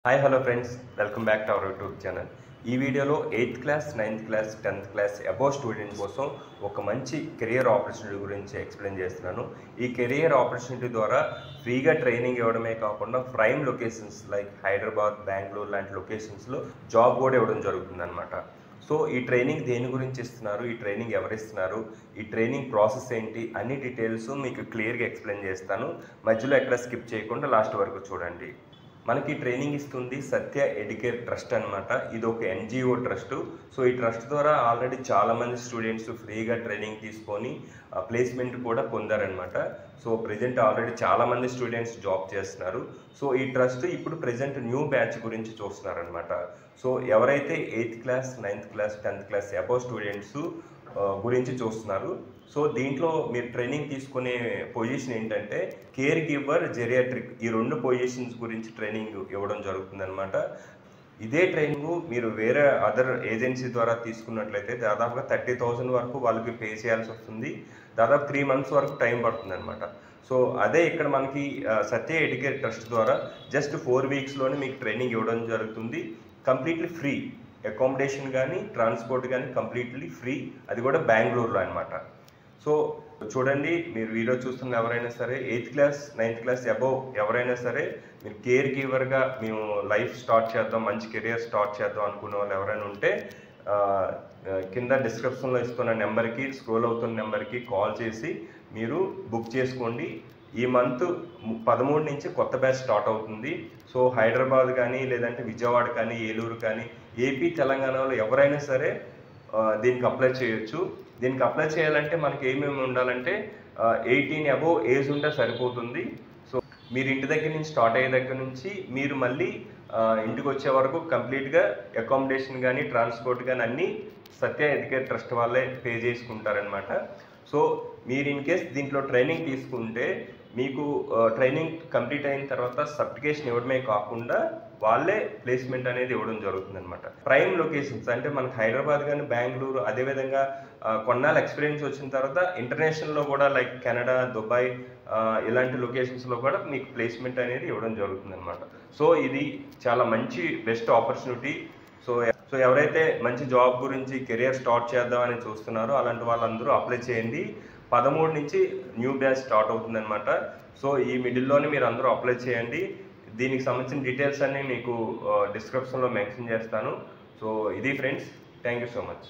Hi hello friends, welcome back to our YouTube channel. ఈ వీడియోలో 8th class, 9th class, 10th class above student కోసం ఒక మంచి career opportunity గురించి explain చేస్తున్నాను. ఈ కెరియర్ ఆపర్చునిటీ ద్వారా ఫ్రీగా ట్రైనింగ్ ఇవ్వడమే కాకుండా prime locations like Hyderabad, Bengaluru లాంటి లొకేషన్స్లో జాబ్ కూడా ఇవ్వడం జరుగుతుందన్నమాట. సో ఈ ట్రైనింగ్ దేని గురించి ఇస్తున్నారు, ఈ ట్రైనింగ్ ఎవరిస్తున్నారు, ఈ ట్రైనింగ్ ప్రాసెస్ ఏంటి, అన్ని డీటెయిల్స్ మీకు క్లియర్గా ఎక్స్ప్లెయిన్ చేస్తాను. మధ్యలో ఎక్కడ స్కిప్ చేయకుండా లాస్ట్ వరకు చూడండి. మనకి ట్రైనింగ్ ఇస్తుంది సత్య ఎడ్యుకేర్ ట్రస్ట్ అనమాట. ఇది ఒక ఎన్జిఓ ట్రస్ట్. సో ఈ ట్రస్ట్ ద్వారా ఆల్రెడీ చాలామంది స్టూడెంట్స్ ఫ్రీగా ట్రైనింగ్ తీసుకొని ప్లేస్మెంట్ కూడా పొందారనమాట. సో ప్రజెంట్ ఆల్రెడీ చాలామంది స్టూడెంట్స్ జాబ్ చేస్తున్నారు. సో ఈ ట్రస్ట్ ఇప్పుడు ప్రజెంట్ న్యూ బ్యాచ్ గురించి చూస్తున్నారనమాట. సో ఎవరైతే 8th class, 9th class, 10th class above students గురించి చూస్తున్నారు. సో దీంట్లో మీరు ట్రైనింగ్ తీసుకునే పొజిషన్ ఏంటంటే కేర్ గివర్, జెరియాట్రిక్, ఈ రెండు పొజిషన్స్ గురించి ట్రైనింగ్ ఇవ్వడం జరుగుతుందన్నమాట. ఇదే ట్రైనింగ్ మీరు వేరే అదర్ ఏజెన్సీ ద్వారా తీసుకున్నట్లయితే దాదాపుగా 30,000 వరకు వాళ్ళకి పే చేయాల్సి వస్తుంది. దాదాపు 3 months వరకు టైం పడుతుంది అనమాట. సో అదే ఇక్కడ మనకి సత్య ఎడ్యుకేర్ ట్రస్ట్ ద్వారా జస్ట్ 4 weeksలోనే మీకు ట్రైనింగ్ ఇవ్వడం జరుగుతుంది. కంప్లీట్లీ ఫ్రీ, అకామిడేషన్ కానీ ట్రాన్స్పోర్ట్ కానీ కంప్లీట్లీ ఫ్రీ, అది కూడా బెంగళూరులో అనమాట. సో చూడండి, మీరు వీడియో చూస్తున్న ఎవరైనా సరే 8th class, 9th class above ఎవరైనా సరే మీరు కేర్ గివర్గా మేము లైఫ్ స్టార్ట్ చేద్దాం, మంచి కెరియర్ స్టార్ట్ చేద్దాం అనుకునే వాళ్ళు ఎవరైనా ఉంటే కింద డిస్క్రిప్షన్లో ఇస్తున్న నెంబర్కి, స్క్రోల్ అవుతున్న నెంబర్కి కాల్ చేసి మీరు బుక్ చేసుకోండి. ఈ మంత్ 13 నుంచి కొత్త బ్యాచ్ స్టార్ట్ అవుతుంది. సో హైదరాబాద్ కానీ, లేదంటే విజయవాడ కానీ, ఏలూరు కానీ, ఏపీ, తెలంగాణలో ఎవరైనా సరే దీనికి అప్లై చేయొచ్చు. దీనికి అప్లై చేయాలంటే మనకి ఏమేమి ఉండాలంటే 18 అబోవ్ ఏజ్ ఉంటే సరిపోతుంది. సో మీరు ఇంటి దగ్గర నుంచి స్టార్ట్ అయ్యే దగ్గర నుంచి మీరు మళ్ళీ ఇంటికి వచ్చే వరకు కంప్లీట్గా అకామిడేషన్ కానీ ట్రాన్స్పోర్ట్ కానీ అన్నీ సత్య ఎడ్యుకేర్ ట్రస్ట్ వాళ్ళే పే చేసుకుంటారనమాట. సో మీరు ఇన్ కేస్ దీంట్లో ట్రైనింగ్ తీసుకుంటే మీకు ట్రైనింగ్ కంప్లీట్ అయిన తర్వాత సర్టిఫికేషన్ ఇవ్వడమే కాకుండా వాళ్ళే ప్లేస్మెంట్ అనేది ఇవ్వడం జరుగుతుందన్నమాట. ప్రైమ్ లొకేషన్స్ అంటే మనకు హైదరాబాద్ కానీ, బెంగళూరు, అదేవిధంగా కొన్నాళ్ళు ఎక్స్పీరియన్స్ వచ్చిన తర్వాత ఇంటర్నేషనల్లో కూడా లైక్ కెనడా, దుబాయ్ ఇలాంటి లొకేషన్స్లో కూడా మీకు ప్లేస్మెంట్ అనేది ఇవ్వడం జరుగుతుందన్నమాట. సో ఇది చాలా మంచి బెస్ట్ ఆపర్చునిటీ. సో ఎవరైతే మంచి జాబ్ గురించి కెరియర్ స్టార్ట్ చేద్దామని చూస్తున్నారో అలాంటి వాళ్ళందరూ అప్లై చేయండి. 13 నుంచి న్యూ బ్యాచ్ స్టార్ట్ అవుతుందన్నమాట. సో ఈ మిడిల్లోనే మీరు అందరూ అప్లై చేయండి. దీనికి సంబంధించిన డీటెయిల్స్ అన్నీ మీకు డిస్క్రిప్షన్లో మెన్షన్ చేస్తాను. సో ఇది friends, thank you so much.